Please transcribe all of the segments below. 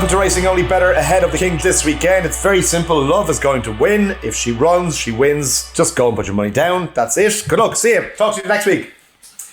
Welcome to Racing Only, better ahead of the King this weekend. It's very simple. Love is going to win. If she runs, she wins. Just go and put your money down. That's it. Good luck. See you. Talk to you next week.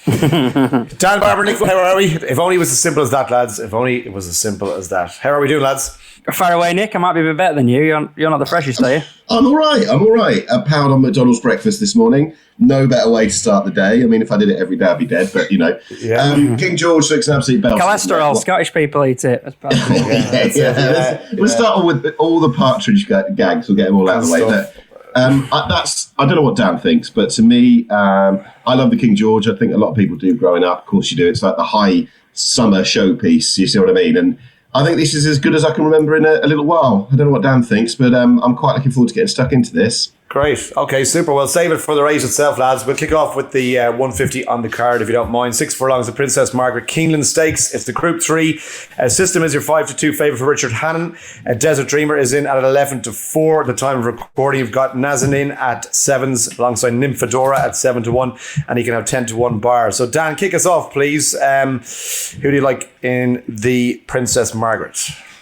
Dan, Barbara, Nick, how are we? If only it was as simple as that, lads. If only it was as simple as that. How are we doing, lads? Far away, Nick. I might be a bit better than you. You're not the freshest, are you? I'm all right. I powered on McDonald's breakfast this morning. No better way to start the day. I mean, if I did it every day, I'd be dead. But, you know. Yeah. King George looks an absolute belt. Cholesterol. Scottish people eat it. That's bad. We'll start with all the partridge gags. We'll get them all out of the way. But, I don't know what Dan thinks, but to me, I love the King George. I think a lot of people do growing up. Of course you do. It's like the high summer showpiece. You see what I mean? And I think this is as good as I can remember in a little while. I don't know what Dan thinks, but I'm quite looking forward to getting stuck into this. Great. Okay, super. Well, save it for the race itself, lads. We'll kick off with the 150 on the card, if you don't mind. 6 furlongs, the Princess Margaret Keeneland Stakes. It's the Group 3. System is your 5-2 favourite for Richard Hannon. Desert Dreamer is in at 11-4. At the time of recording, you've got Nazanin at 7s, alongside Nymphadora at 7-1, and he can have 10-1 bar. So, Dan, kick us off, please. Who do you like in the Princess Margaret?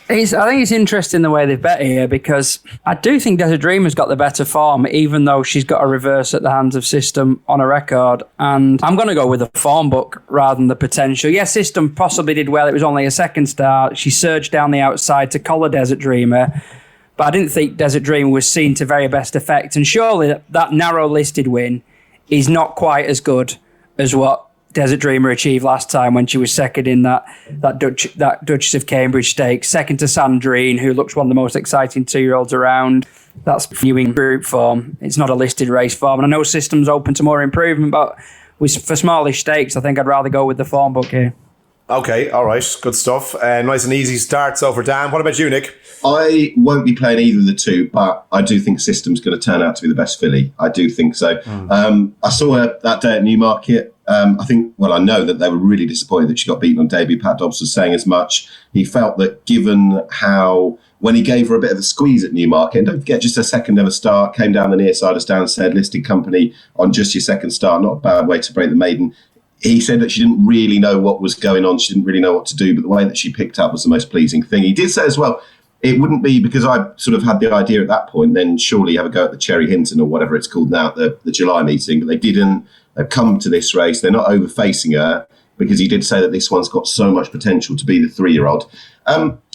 I think it's interesting the way they've bet here, because I do think Desert Dreamer's got the better form, even though she's got a reverse at the hands of System on a record. And I'm going to go with the form book rather than the potential. Yes, System possibly did well. It was only a second start. She surged down the outside to collar Desert Dreamer. But I didn't think Desert Dreamer was seen to very best effect. And surely that narrow listed win is not quite as good as what Desert Dreamer achieved last time when she was second in that Duchess of Cambridge Stakes, second to Sandrine, who looks one of the most exciting 2-year-olds around. That's viewing group form. It's not a listed race form. And I know System's open to more improvement, but for smallish stakes, I think I'd rather go with the form book here. Okay, all right, good stuff. Nice and easy start so for Dan. What about you, Nick? I won't be playing either of the two, but I do think System's going to turn out to be the best filly. I do think so. I saw her that day at Newmarket. I know that they were really disappointed that she got beaten on debut. Pat Dobbs was saying as much. He felt that given how, when he gave her a bit of a squeeze at Newmarket, and don't forget, just her second ever start, came down the near side, as Dan said, listed company on just your second start, not a bad way to break the maiden. He said that she didn't really know what was going on. She didn't really know what to do, but the way that she picked up was the most pleasing thing. He did say as well, it wouldn't be because I sort of had the idea at that point, then surely have a go at the Cherry Hinton or whatever it's called now, the July meeting, but they didn't. They've come to this race. They're not overfacing her, because he did say that this one's got so much potential to be the 3-year-old.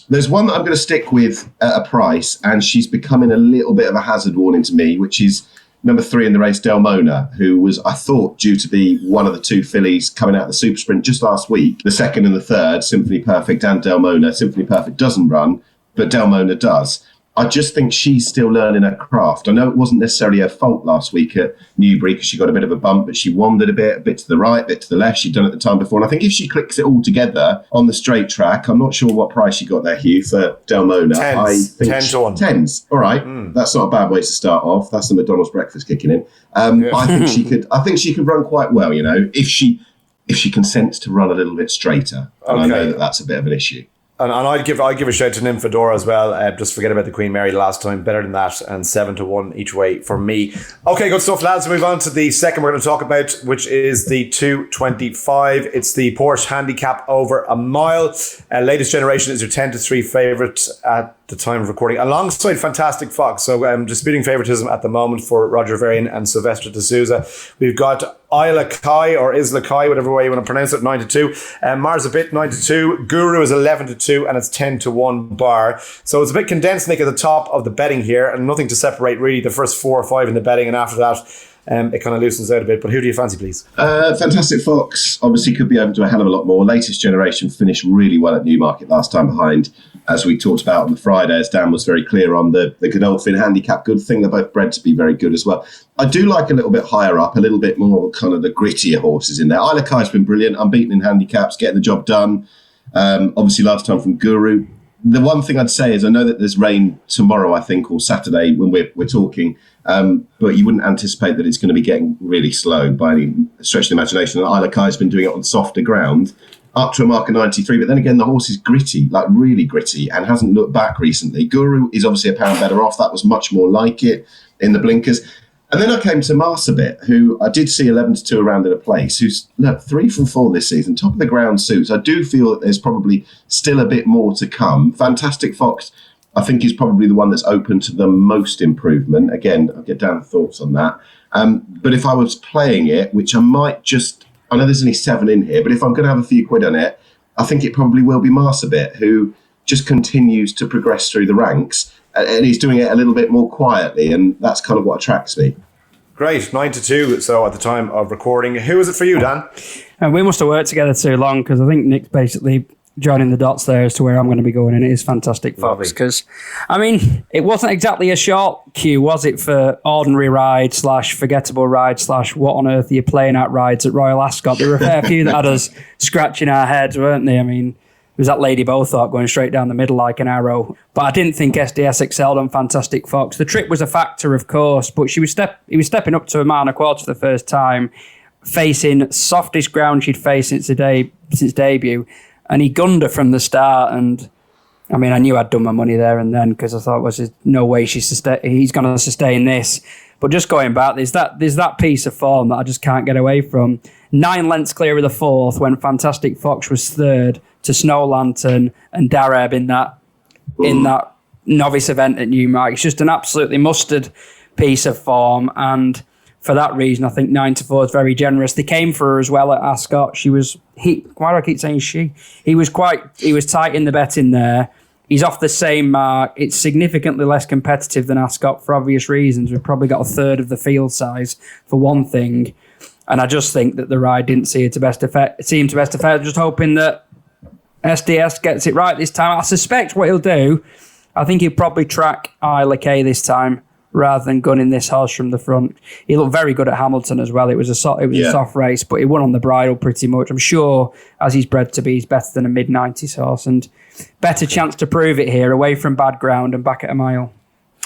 There's one that I'm going to stick with at a price, and she's becoming a little bit of a hazard warning to me, which is number 3 in the race, Delmona, who was, I thought, due to be one of the 2 fillies coming out of the Super Sprint just last week. The second and the third, Symphony Perfect and Delmona. Symphony Perfect doesn't run, but Delmona does. I just think she's still learning her craft. I know it wasn't necessarily her fault last week at Newbury because she got a bit of a bump, but she wandered a bit to the right, a bit to the left. She'd done it the time before. And I think if she clicks it all together on the straight track, I'm not sure what price she got there, Hugh, for Delmona. Tens. 10-1. Tens. All right. That's not a bad way to start off. That's the McDonald's breakfast kicking in. I think she could run quite well, you know, if she consents to run a little bit straighter. And I know that that's a bit of an issue. And I'd give a shout to Nymphadora as well. Just forget about the Queen Mary last time. Better than that, and 7-1 each way for me. Okay, good stuff, lads. Move on to the second we're going to talk about, which is the 225. It's the Porsche Handicap over a mile. Latest generation is your 10-3 favourite at the time of recording, alongside Fantastic Fox. So disputing favouritism at the moment for Roger Varian and Sylvester de Souza. We've got Isla Kai, or Isla Kai, whatever way you want to pronounce it, 9-2. Mars a bit, 9-2. Guru is 11-2, and it's 10-1 bar. So it's a bit condensed, Nick, at the top of the betting here, and nothing to separate really the first 4 or 5 in the betting, and after that it kind of loosens out a bit. But who do you fancy, please? Fantastic Fox obviously could be open to a hell of a lot more. Latest generation finished really well at Newmarket last time behind, as we talked about on the Friday, as Dan was very clear on the Godolphin handicap. Good thing, they're both bred to be very good as well. I do like a little bit higher up, a little bit more kind of the grittier horses in there. Isla Kai's been brilliant, unbeaten in handicaps, getting the job done. Obviously last time from Guru. The one thing I'd say is I know that there's rain tomorrow, I think, or Saturday when we're talking, but you wouldn't anticipate that it's going to be getting really slow by any stretch of the imagination. And Isla Kai's been doing it on softer ground, up to a mark of 93. But then again, the horse is gritty, like really gritty, and hasn't looked back recently. Guru is obviously a pound better off. That was much more like it in the blinkers. And then I came to Marsabit, who I did see 11-2 around in a place, who's 3 from 4 this season, top of the ground suits. I do feel that there's probably still a bit more to come. Fantastic Fox, I think, is probably the one that's open to the most improvement. Again, I'll get down to thoughts on that. But if I was playing it, which I might I know there's only 7 in here, but if I'm going to have a few quid on it, I think it probably will be Marsabit, who just continues to progress through the ranks. And he's doing it a little bit more quietly, and that's kind of what attracts me. Great, 9-2. So at the time of recording, who is it for you, Dan? And we must have worked together too long, because I think Nick's basically joining the dots there as to where I'm going to be going, and it is Fantastic Fox. Because, I mean, it wasn't exactly a short queue, was it, for ordinary ride / forgettable ride / what on earth are you playing at rides at Royal Ascot? There were a fair few that had us scratching our heads, weren't they? I mean, it was that Lady Bowthorpe going straight down the middle like an arrow. But I didn't think SDS excelled on Fantastic Fox. The trip was a factor, of course, but he was stepping up to a mile and a quarter for the first time, facing softest ground she'd faced since debut. And he gunned her from the start. And I mean, I knew I'd done my money there and then, because I thought, there's no way he's going to sustain this. But just going back, there's that piece of form that I just can't get away from. 9 lengths clear of the 4th when Fantastic Fox was 3rd to Snow Lantern and Darab in that novice event at Newmarket. It's just an absolutely mustard piece of form, and for that reason, I think 9-4 is very generous. They came for her as well at Ascot. Why do I keep saying she? He was tight in the betting there. He's off the same mark. It's significantly less competitive than Ascot for obvious reasons. We've probably got a third of the field size for one thing. And I just think that the ride didn't see to best effect. I'm just hoping that SDS gets it right this time. I suspect what he'll do, I think he'll probably track Isla K this time rather than gunning this horse from the front. He looked very good at Hamilton as well. It was a soft race, but he won on the bridle pretty much. I'm sure, as he's bred to be, he's better than a mid-90s horse, and better chance to prove it here, away from bad ground and back at a mile.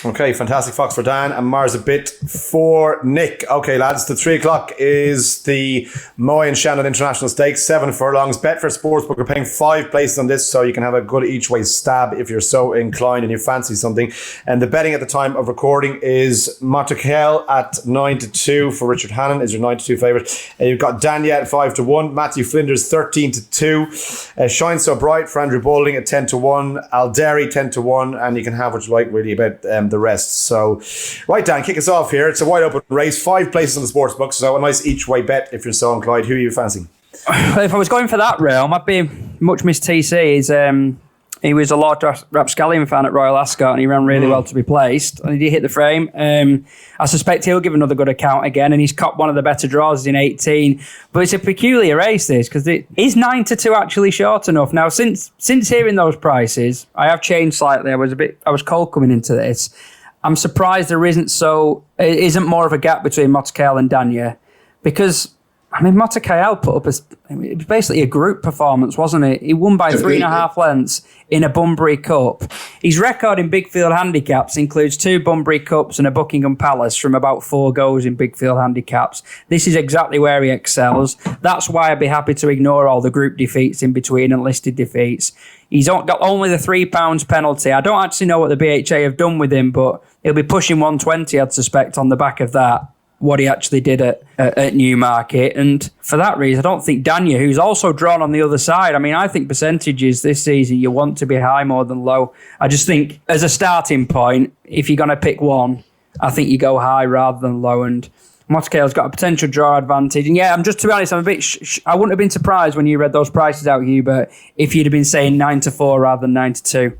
Okay, Fantastic Fox for Dan and Marsabit for Nick. Okay, lads, the 3 o'clock is the Moy and Shannon International Stakes, 7 furlongs. Betfair Sportsbook are paying 5 places on this, so you can have a good each way stab if you're so inclined and you fancy something. And the betting at the time of recording is Motokel at 9-2 for Richard Hannon, is your 9-2 favourite. And you've got Danya at 5-1, Matthew Flinders 13-2, Shine So Bright for Andrew Boulding at 10-1, Alderi 10-1, and you can have what you like really about the rest. So, right, Dan, kick us off here. It's a wide open race, 5 places on the sportsbook, so a nice each way bet if you're so inclined. Who are you fancying? If I was going for that realm, I'd be much missed TC. He was a Lord Rapscallion fan at Royal Ascot, and he ran really well to be placed. And he did hit the frame. I suspect he'll give another good account again, and he's copped one of the better draws in 18. But it's a peculiar race, this, because it is 9-2 actually short enough. Now, since hearing those prices, I have changed slightly. I was cold coming into this. I'm surprised there isn't more of a gap between Motokel and Danya, because I mean, Motokel put up it was basically a group performance, wasn't it? He won by 3.5 lengths in a Bunbury Cup. His record in big field handicaps includes 2 Bunbury Cups and a Buckingham Palace from about 4 goes in big field handicaps. This is exactly where he excels. That's why I'd be happy to ignore all the group defeats in between and listed defeats. He's got only the £3 penalty. I don't actually know what the BHA have done with him, but he'll be pushing 120, I'd suspect, on the back of that, what he actually did at Newmarket. And for that reason, I don't think Danya, who's also drawn on the other side, I mean, I think percentages this season, you want to be high more than low. I just think as a starting point, if you're going to pick one, I think you go high rather than low. And Motokel's got a potential draw advantage. And yeah, I'm just, to be honest, I'm a bit, I wouldn't have been surprised when you read those prices out, Hubert, if you'd have been saying 9-4 rather than 9-2.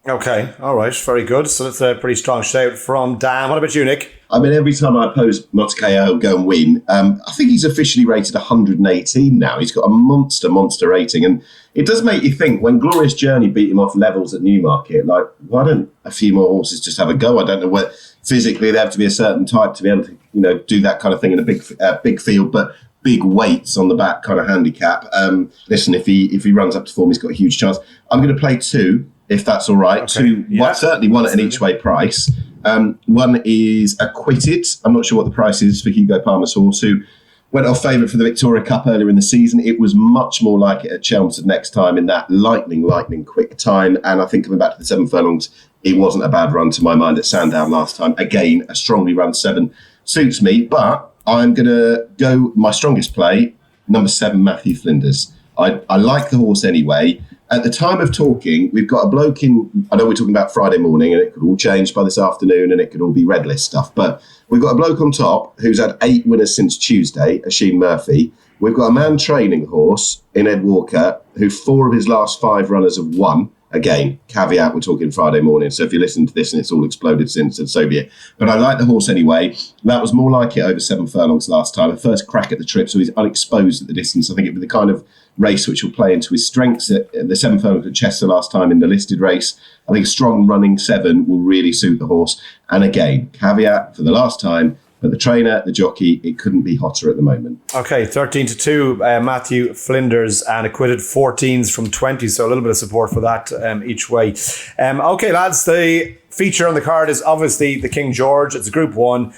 Okay, all right, very good. So that's a pretty strong shout from Dan. What about you, Nick? I mean, every time I oppose Motokel go and win, I think he's officially rated 118 now. He's got a monster rating. And it does make you think, when Glorious Journey beat him off levels at Newmarket, like, why don't a few more horses just have a go? I don't know whether physically they have to be a certain type to be able to, do that kind of thing in a big field, but big weights on the back kind of handicap. Listen, if he runs up to form, he's got a huge chance. I'm going to play 2. If that's all right. Okay. Certainly one at an each way price. One is Acquitted. I'm not sure what the price is for Hugo Palmer's horse, who went off favourite for the Victoria Cup earlier in the season. It was much more like it at Chelmsford next time in that lightning quick time. And I think coming back to the 7 furlongs, it wasn't a bad run to my mind at Sandown last time. Again, a strongly run 7 suits me, but I'm going to go my strongest play, number 7, Matthew Flinders. I like the horse anyway. At the time of talking, we've got a bloke in, I know we're talking about Friday morning and it could all change by this afternoon and it could all be red list stuff, but we've got a bloke on top who's had 8 winners since Tuesday, Oisin Murphy. We've got a man training the horse in Ed Walker, who 4 of his last 5 runners have won. Again, caveat, we're talking Friday morning, so if you listen to this and it's all exploded since, then so be it. But I like the horse anyway. That was more like it over 7 furlongs last time. A first crack at the trip, so he's unexposed at the distance. I think it'd be the kind of race which will play into his strengths. At the 7 furlongs at Chester last time in the listed race, I think a strong running 7 will really suit the horse. And again, caveat for the last time, but the trainer, the jockey, it couldn't be hotter at the moment. Okay, 13-2, Matthew Flinders, and acquitted 14s from 20, so a little bit of support for that each way. Okay, lads, the feature on the card is obviously the King George. It's Group 1,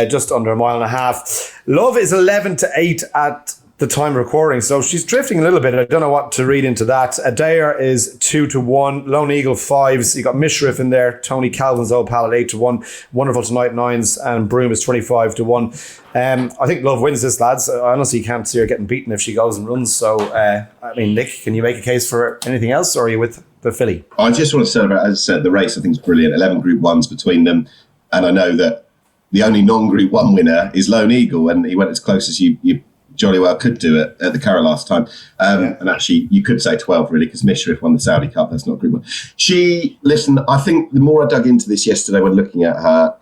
just under a mile and a half. Love is 11-8 at the time of recording, so she's drifting a little bit. I don't know what to read into that. Adair is 2-1, Lone Eagle 5s. You got Mishriff in there, Tony Calvin's old pal at 8-1, Wonderful Tonight 9s, and Broom is 25-1. I think Love wins this, lads. I honestly can't see her getting beaten if she goes and runs. So, I mean, Nick, can you make a case for anything else, or are you with the filly? I just want to celebrate, as I said, the race I think is brilliant. 11 Group 1s between them, and I know that the only non-Group 1 winner is Lone Eagle, and he went as close as you jolly well could do it at the Carrow last time. And actually, you could say 12, really, because Mishriff won the Saudi Cup. That's not Group 1. Listen, I think the more I dug into this yesterday when looking at her,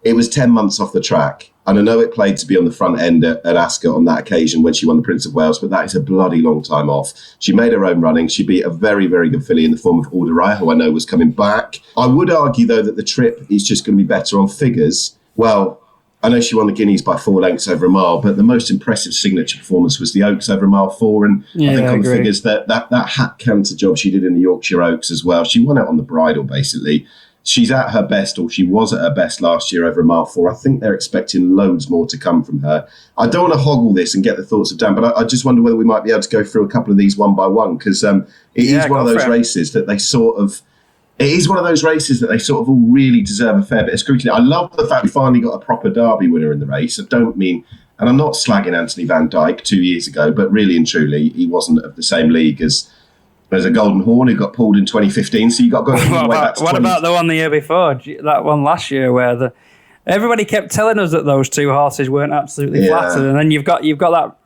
it was 10 months off the track. And I know it played to be on the front end at Ascot on that occasion when she won the Prince of Wales, but that is a bloody long time off. She made her own running. She beat a very, very good filly in the form of Alderai, who I know was coming back. I would argue, though, that the trip is just going to be better on figures. Well, I know she won the Guineas by 4 lengths over a mile, but the most impressive signature performance was the Oaks over a mile 4. And I think on the figures that hat canter job she did in the Yorkshire Oaks as well, she won it on the bridle, basically. She's at her best, or she was at her best last year over a mile 4. I think they're expecting loads more to come from her. I don't want to hoggle this and get the thoughts of Dan, but I just wonder whether we might be able to go through a couple of these one by one, because it is one of those races that they sort of... It is one of those races that they sort of all really deserve a fair bit of scrutiny. I love the fact we finally got a proper Derby winner in the race. I don't mean, and I'm not slagging Anthony Van Dyke 2 years ago, but really and truly, he wasn't of the same league as a Golden Horn who got pulled in 2015. So you got to go all the way back to What about the one the year before? That one last year where everybody kept telling us that those 2 horses weren't absolutely flattered, and then you've got that.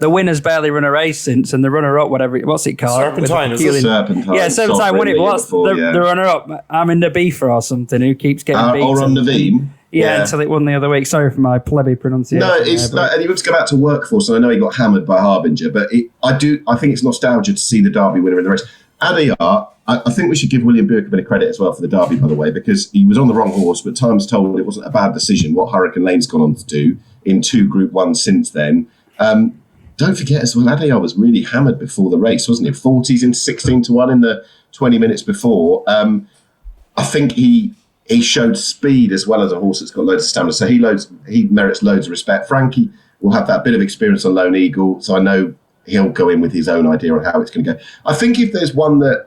The winner's barely run a race since, and the runner-up, what's it called? Serpentine, is it? Serpentine. Yeah, Serpentine won it. What's the runner-up? I'm in the Beefer or something, who keeps getting beaten. Or on Naveen. Yeah, until it won the other week. Sorry for my plebby pronunciation. No, it's not, and he wants to go back to Workforce, and I know he got hammered by Harbinger, but I think it's nostalgia to see the Derby winner in the race. Adiyar, I think we should give William Burke a bit of credit as well for the Derby, by the way, because he was on the wrong horse, but time's told it wasn't a bad decision what Hurricane Lane's gone on to do in 2 Group 1s since then. Don't forget as well, Adiyar was really hammered before the race, wasn't he? 40s into 16-1 in the 20 minutes before. I think he showed speed as well as a horse that's got loads of stamina. So he merits loads of respect. Frankie will have that bit of experience on Lone Eagle, so I know he'll go in with his own idea on how it's going to go. I think if there's one that,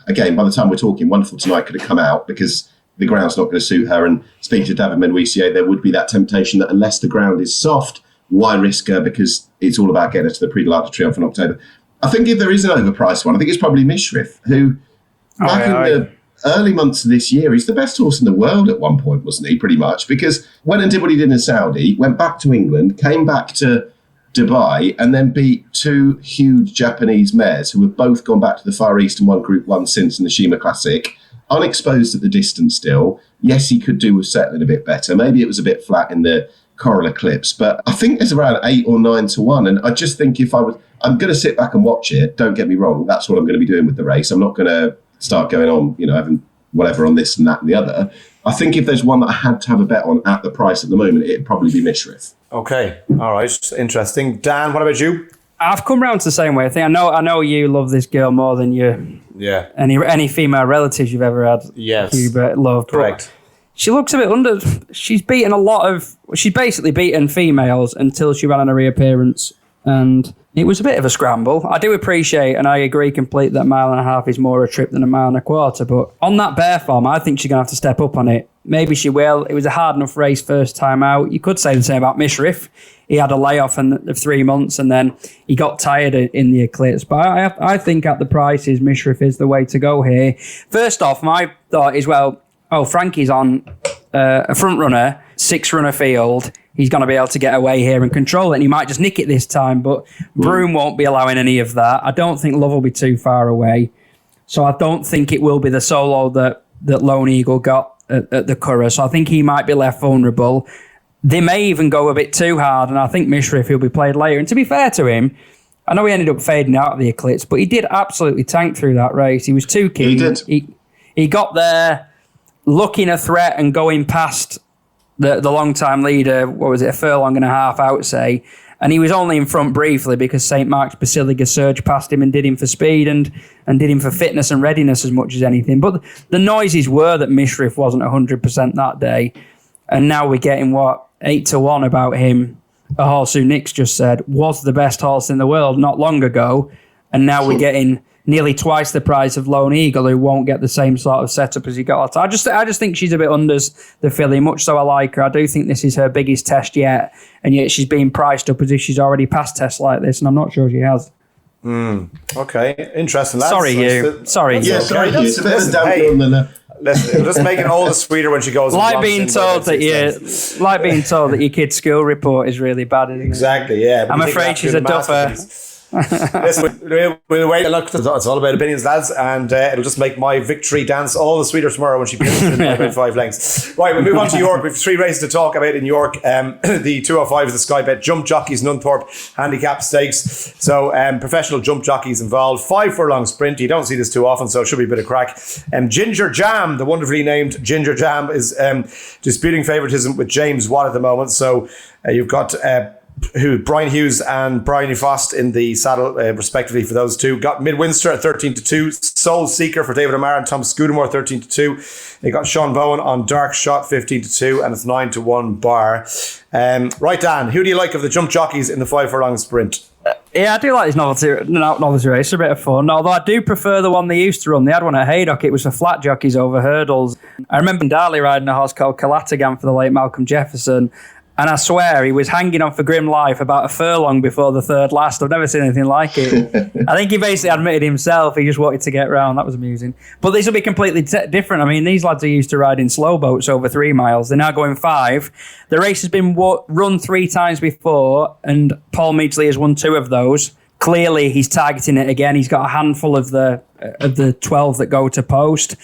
again, by the time we're talking, Wonderful Tonight could have come out because the ground's not going to suit her. And speaking to David Menouissier, there would be that temptation that unless the ground is soft, why risk her? Because it's all about getting her to the Prix de l'Arc de Triomphe in October. I think if there is an overpriced one, I think it's probably Mishriff, who back in the early months of this year, he's the best horse in the world at one point, wasn't he, pretty much? Because went and did what he did in Saudi, went back to England, came back to Dubai, and then beat 2 huge Japanese mares who have both gone back to the Far East and won Group 1 since in the Shima Classic. Unexposed at the distance still. Yes, he could do with settling a bit better. Maybe it was a bit flat in the Coral Eclipse, but I think there's around 8 or 9-1, and I just think I'm going to sit back and watch it. Don't get me wrong, that's what I'm going to be doing with the race. I'm not going to start going on, having whatever on this and that and the other. I think if there's one that I had to have a bet on at the price at the moment, it'd probably be Mishriff. Okay, all right, interesting. Dan, what about you? I've come round to the same way. I know you love this girl more than you. Yeah. Any female relatives you've ever had. Yes. Hubert loved. Correct. She looks a bit under. She's basically beaten females until she ran on a reappearance, and It was a bit of a scramble. I do appreciate, and I agree completely, that 1.5 miles is more a trip than 1.25 miles. But on that bear form, I think she's going to have to step up on it. Maybe she will. It was a hard enough race first time out. You could say the same about Mishriff. He had a layoff of 3 months and then he got tired in the Eclipse. But I think at the prices, Mishriff is the way to go here. First off, my thought is, Frankie's on a front runner, 6-runner field. He's going to be able to get away here and control it, and he might just nick it this time, but Broome won't be allowing any of that. I don't think Love will be too far away, so I don't think it will be the solo that Lone Eagle got at the Curragh, so I think he might be left vulnerable. They may even go a bit too hard, and I think Mishriff will be played later. And to be fair to him, I know he ended up fading out of the Eclipse, but he did absolutely tank through that race. He was too keen. He did. He got there looking a threat and going past the long-time leader, a furlong and a half out, say, and he was only in front briefly because St. Mark's Basilica surged past him and did him for speed and did him for fitness and readiness as much as anything. But the noises were that Mishriff wasn't 100% that day, and now we're getting, 8-1 about him, a horse who Nick's just said was the best horse in the world not long ago, and now we're getting nearly twice the price of Lone Eagle, who won't get the same sort of setup as he got. I just think she's a bit unders the filly, much so I like her. I do think this is her biggest test yet, and yet she's being priced up as if she's already passed tests like this, and I'm not sure she has. Okay, interesting. Lads. Sorry, you. Sorry. Yeah, sorry, you. It's a bit of a damper on the... Listen, just make it all the sweeter when she goes. Like being told that your kid's school report is really bad. Isn't it? Exactly. Yeah. I'm afraid she's a duffer. Listen, we'll wait. Look, it's all about opinions, lads, and it'll just make my victory dance all the sweeter tomorrow when she beats me by about 5 lengths. Right, we'll move on to York. We have 3 races to talk about in York. The 205 is the Sky Bet Jump Jockeys Nunthorpe Handicap Stakes. So Professional jump jockeys involved. 5 furlong sprint. You don't see this too often, so it should be a bit of crack. Ginger Jam, the wonderfully named Ginger Jam, is disputing favouritism with James Watt at the moment. So you've got Brian Hughes and Brian Frost in the saddle, respectively, for those two. Got Midwinster at 13-2, Soul Seeker for David O'Mara and Tom Scudamore 13-2. They got Sean Bowen on Dark Shot 15-2, and it's 9-1 bar. Right, Dan, who do you like of the jump jockeys in the 5 furlong sprint? Yeah, I do like this novelty race. It's a bit of fun. Although I do prefer the one they used to run. They had one at Haydock. It was for flat jockeys over hurdles. I remember Darley riding a horse called Calatagan for the late Malcolm Jefferson. And I swear he was hanging on for grim life about a furlong before the third last. I've never seen anything like it. I think he basically admitted himself he just wanted to get round. That was amusing. But this will be completely different. I mean, these lads are used to riding slow boats over 3 miles. They're now going 5. The race has been run 3 times before, and Paul Meadsley has won 2 of those. Clearly, he's targeting it again. He's got a handful of the 12 that go to post.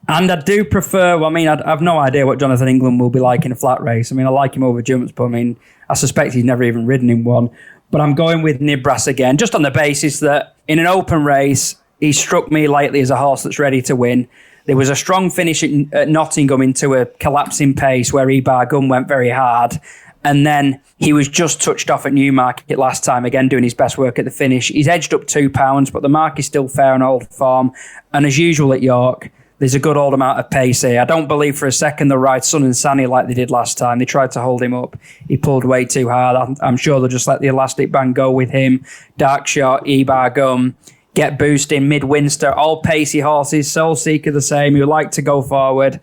And I do prefer, I've no idea what Jonathan England will be like in a flat race. I like him over jumps, but I suspect he's never even ridden in one. But I'm going with Nibras again, just on the basis that in an open race, he struck me lately as a horse that's ready to win. There was a strong finish at Nottingham into a collapsing pace where Ebar Gun went very hard. And then he was just touched off at Newmarket last time, again doing his best work at the finish. He's edged up £2, but the mark is still fair and old form. And as usual at York, there's a good old amount of pace here. I don't believe for a second they'll ride Sun and Sani like they did last time. They tried to hold him up. He pulled way too hard. I'm sure they'll just let the elastic band go with him. Dark Shot, Ebar Gum, Get Boosting, Midwinster, all pacey horses. Soul Seeker the same, who like to go forward.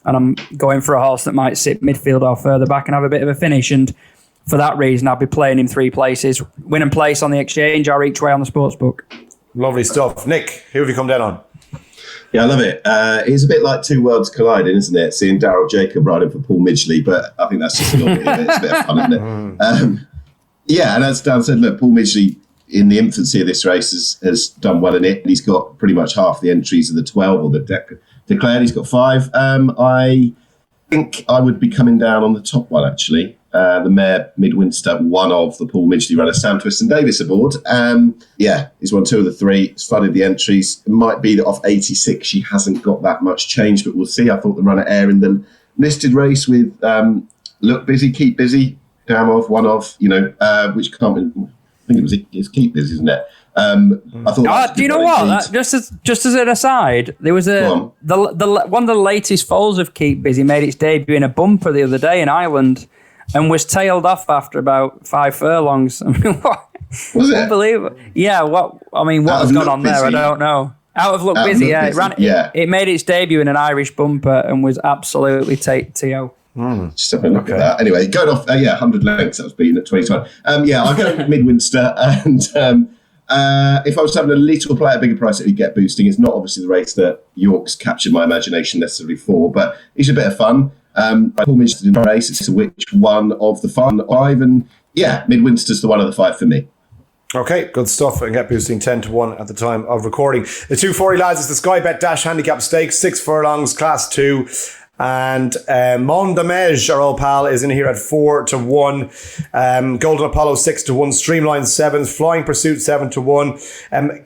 And I'm going for a horse that might sit midfield or further back and have a bit of a finish. And for that reason, I'll be playing him 3 places. Win and place on the exchange or each way on the sportsbook. Lovely stuff. Nick, who have you come down on? Yeah, I love it. It's a bit like 2 worlds colliding, isn't it? Seeing Daryl Jacob riding for Paul Midgley, but I think that's just a little bit of it. It's a bit of fun, isn't it? Yeah, and as Dan said, look, Paul Midgley in the infancy of this race has done well in it. And he's got pretty much half the entries of the 12 or the declared. He's got 5. I think I would be coming down on the top one, actually. The mare Midwinster, one of the Paul Midgley runner, Sam Twiston Davis aboard. Yeah, he's won 2 of the 3. He's flooded the entries. It might be that off 86 she hasn't got that much change, but we'll see. I thought the runner Air in the listed race with Look Busy, Keep Busy, Damn Off, One Off, which can't be, I think it's Keep Busy, isn't it? I thought. Do you know what? Just as an aside, there was one of the latest foals of Keep Busy made its debut in a bumper the other day in Ireland, and was tailed off after about 5 furlongs. Was it? Unbelievable. Yeah, what has gone on there? I don't know. Out of Luck Busy, yeah. It made its debut in an Irish bumper and was absolutely TO. Just have a look at that. Anyway, going off, 100 lengths, that was beaten at 2020. I'll go with Midwinster. And if I was having a little play at a bigger price, it would get boosting. It's not obviously the race that York's captured my imagination necessarily for, but it's a bit of fun. I'm interested in the race. It's which one of the five. And Midwinster's the one of the five for me. Okay, good stuff. And get boosting 10-1 at the time of recording. The 240 lads is the Sky Bet Dash Handicap Stakes, 6 furlongs, Class 2. And Mondamej, our old pal, is in here at 4-1. Golden Apollo 6-1. Streamline 7s. Flying Pursuit 7-1.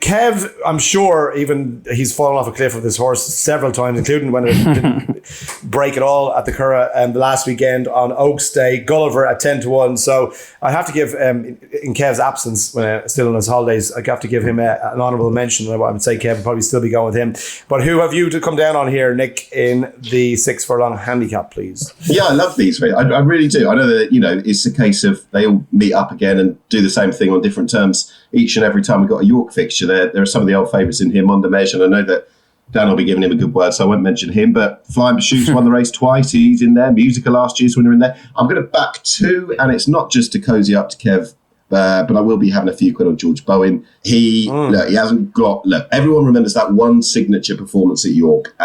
Kev, I'm sure even he's fallen off a cliff with this horse several times, including when it didn't break at all at the Curragh the last weekend on Oaks Day. Gulliver at 10-1. So I have to give, in Kev's absence, when still on his holidays, I have to give him an honourable mention. I would say Kev would probably still be going with him. But who have you to come down on here, Nick, in the 6 furlong handicap, please? Yeah, I love these. I really do. I know that, it's a case of they all meet up again and do the same thing on different terms each and every time we've got a York fixture. There are some of the old favourites in here, Mondamej, and I know that Dan will be giving him a good word, so I won't mention him, but Flying Pursuit's won the race twice. He's in there. Musica last year's winner in there. I'm going to back 2, and it's not just to cozy up to Kev, but I will be having a few quid on George Bowen. He hasn't got... Look, everyone remembers that one signature performance at York.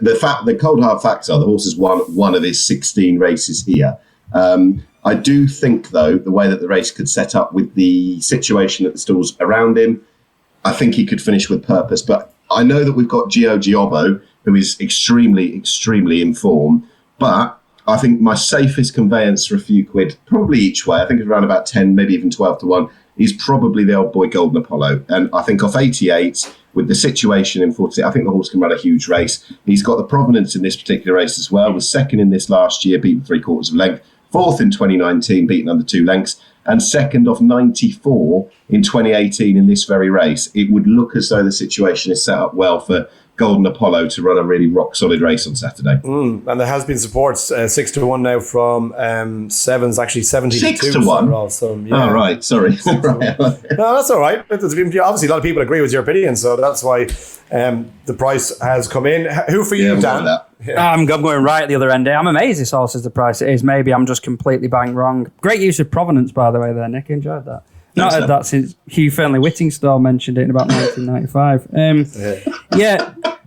The cold hard facts are the horse has won one of his 16 races here. I do think, though, the way that the race could set up with the situation at the stalls around him, I think he could finish with purpose. But I know that we've got Gio Giobbo, who is extremely, extremely in form. But I think my safest conveyance for a few quid, probably each way, I think it's around about 10, maybe even 12-1, is probably the old boy Golden Apollo. And I think off 88... with the situation in 40, I think the horse can run a huge race. He's got the provenance in this particular race as well. Was second in this last year, beaten 3/4 of a length. Fourth in 2019, beaten under 2 lengths. And second off 94 in 2018 in this very race. It would look as though the situation is set up well for Golden Apollo to run a really rock-solid race on Saturday. And there has been supports, 6-1 now from 7s, actually 70-2. 6-1? So, yeah. Oh, right, sorry. No, that's all right. Obviously, a lot of people agree with your opinion, so that's why the price has come in. Who for you, Dan? I'm going right at the other end. I'm amazed this horse is the price it is. Maybe I'm just completely bang wrong. Great use of provenance, by the way, there, Nick. Enjoyed that. Not heard that since Hugh Fernley-Whittingstall mentioned it in about 1995.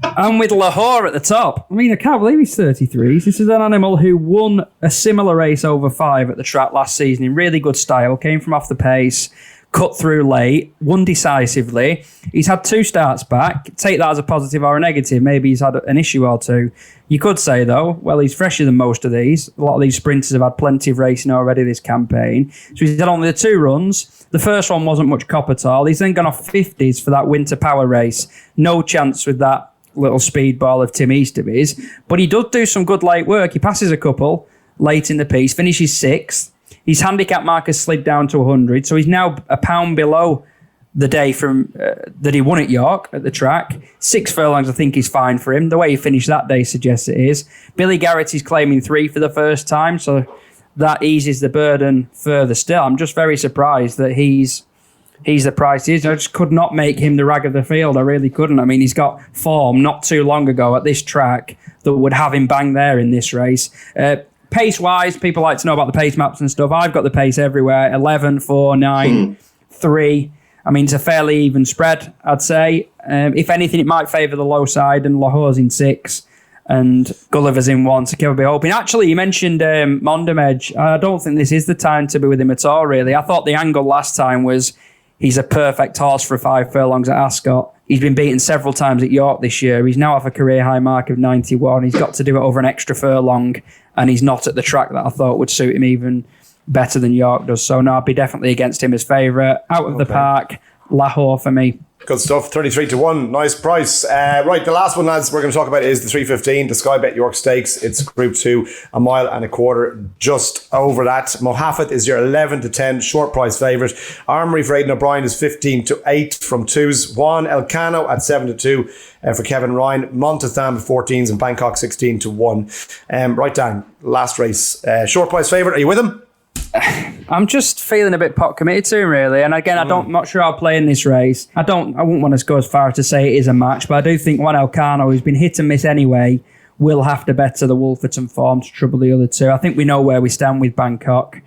I'm with Lahore at the top. I mean, I can't believe he's 33. This is an animal who won a similar race over 5 at the track last season in really good style, came from off the pace, cut through late, won decisively. He's had 2 starts back. Take that as a positive or a negative. Maybe he's had an issue or 2. You could say, though, well, he's fresher than most of these. A lot of these sprinters have had plenty of racing already this campaign. So he's had only the 2 runs. The first one wasn't much cop at all. He's then gone off 50s for that winter power race. No chance with that little speedball of Tim Easterby's. But he does do some good late work. He passes a couple late in the piece, finishes 6th. His handicap mark has slid down to 100. So he's now a pound below the day from that he won at York at the track. 6 furlongs, I think, is fine for him. The way he finished that day suggests it is. Billy Garrett is claiming 3 for the first time, so that eases the burden further still. I'm just very surprised that he's the price he is. I just could not make him the rag of the field. I really couldn't. I mean, he's got form not too long ago at this track that would have him bang there in this race. Pace-wise, people like to know about the pace maps and stuff. I've got the pace everywhere. 11, 4, 9, 3. I mean, it's a fairly even spread, I'd say. If anything, it might favour the low side, and Lahore's in 6 and Gulliver's in 1, so Kevin be hoping. Actually, you mentioned Mondamej. I don't think this is the time to be with him at all, really. I thought the angle last time was he's a perfect horse for 5 furlongs at Ascot. He's been beaten several times at York this year. He's now off a career high mark of 91. He's got to do it over an extra furlong, and he's not at the track that I thought would suit him even better than York does. So no, I'd be definitely against him as favourite. Out of the park, Lahore for me. Good stuff. 33-1. Nice price. Right, the last one, lads, we're going to talk about is the 3:15, the Sky Bet York Stakes. It's Group 2, 1.25 miles, just over that. Mohaffet is your 11-10 short price favourite. Armory for Aidan O'Brien is 15-8 from 2s. Juan Elcano at 7-2 for Kevin Ryan. Montezam at 14s and Bangkok 16-1. Right, Dan, last race. Short price favourite. Are you with him? I'm just feeling a bit pot committed to him, really. And again, I'm not sure I'll play in this race. I wouldn't want to go as far as to say it is a match, but I do think Juan Elcano, who's been hit and miss anyway, will have to better the Wolferton form to trouble the other two. I think we know where we stand with Bangkok.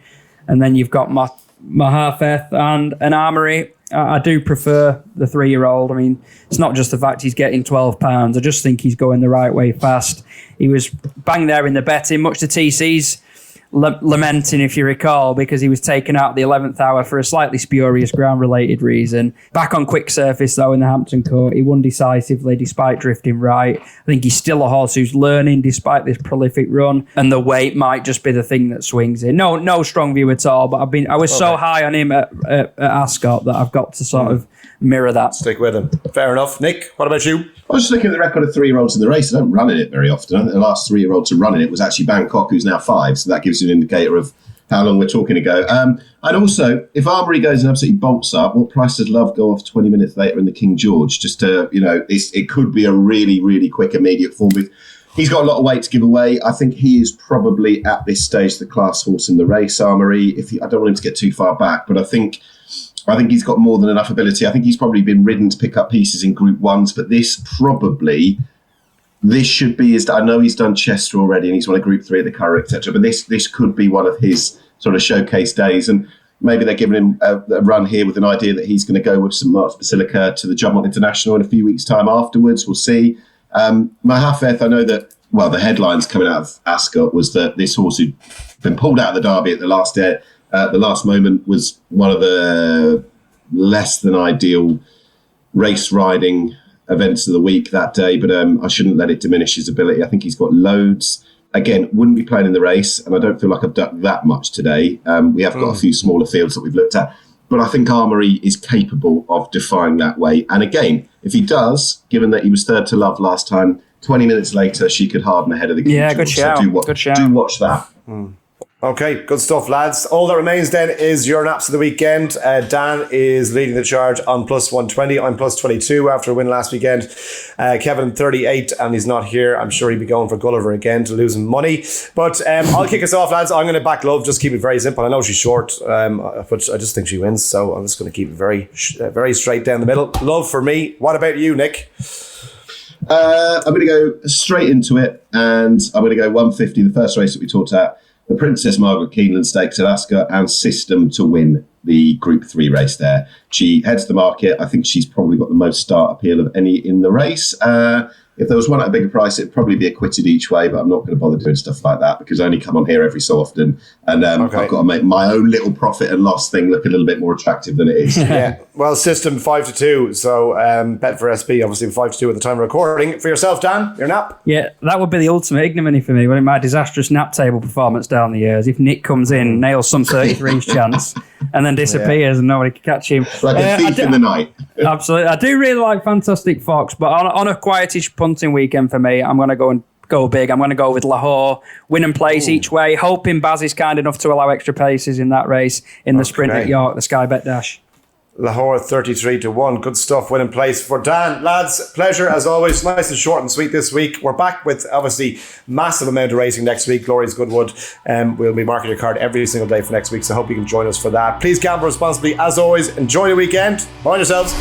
And then you've got Mahafeth and an Armory. I do prefer the 3-year-old. I mean, it's not just the fact he's getting £12. I just think he's going the right way fast. He was bang there in the betting, much to TC's lamenting, if you recall, because he was taken out at the 11th hour for a slightly spurious ground-related reason. Back on quick surface, though, in the Hampton Court, he won decisively despite drifting right. I think he's still a horse who's learning despite this prolific run, and the weight might just be the thing that swings in. No strong view at all, but I was so high on him at Ascot that I've got to sort of mirror that. Stick with him. Fair enough. Nick, what about you? I was just looking at the record of 3-year-olds in the race. I don't run in it very often. I think the last 3-year-old to run in it was actually Bangkok, who's now 5. So that gives you an indicator of how long we're talking ago. And also, if Armory goes and absolutely bolts up, what price does Love go off 20 minutes later in the King George? Just to, it could be a really, really quick, immediate form boost. He's got a lot of weight to give away. I think he is probably at this stage the class horse in the race, Armory. I don't want him to get too far back, but I think he's got more than enough ability. I think he's probably been ridden to pick up pieces in Group 1s, but this should be his... I know he's done Chester already and he's won a Group 3 at the Curragh, etc., but this could be one of his sort of showcase days, and maybe they're giving him a run here with an idea that he's going to go with St Mark's Basilica to the Jumpmont International in a few weeks' time afterwards. We'll see. Mahafeth, I know that, well, the headlines coming out of Ascot was that this horse who'd been pulled out of the Derby at the last moment was one of the less than ideal race riding events of the week that day, but I shouldn't let it diminish his ability. I think he's got loads. Again, wouldn't be playing in the race, and I don't feel like I've done that much today. We have got a few smaller fields that we've looked at, but I think Armory is capable of defying that way. And again, if he does, given that he was third to Love last time, 20 minutes later, she could harden ahead of the King George. Good shout. So good shout. Do watch that. Okay, good stuff, lads. All that remains then is your naps of the weekend. Dan is leading the charge on plus 120. I'm plus 22 after a win last weekend. Kevin 38, and he's not here. I'm sure he'd be going for Gulliver again to lose him money. But I'll kick us off, lads. I'm going to back Love. Just keep it very simple. I know she's short, but I just think she wins. So I'm just going to keep it very, very straight down the middle. Love for me. What about you, Nick? I'm going to go straight into it, and I'm going to go 150, the first race that we talked about. The Princess Margaret Keeneland Stakes at Ascot, and System to win the Group 3 race there. She heads the market. I think she's probably got the most start appeal of any in the race. If there was one at a bigger price, it'd probably be acquitted each way, but I'm not going to bother doing stuff like that because I only come on here every so often. And I've got to make my own little profit and loss thing look a little bit more attractive than it is. Yeah. Well, System 5-2. So bet for SB, obviously 5-2 at the time of recording. For yourself, Dan, your nap? Yeah, that would be the ultimate ignominy for me. When my disastrous nap table performance down the years, if Nick comes in, nails some 33's chance, and then disappears and nobody can catch him. Like a thief in the night. Absolutely. I do really like Fantastic Fox, but on a quietish punting weekend for me, I'm going to go big. I'm going to go with Lahore, win and place each way, hoping Baz is kind enough to allow extra paces in that race in the sprint at York, the Sky Bet Dash. Lahore 33-1. Good stuff. Win and place for Dan. Lads, pleasure as always. Nice and short and sweet this week. We're back with obviously massive amount of racing next week. Glory's Goodwood. We'll be marking your card every single day for next week, so I hope you can join us for that. Please gamble responsibly. As always, enjoy the weekend. Mind yourselves.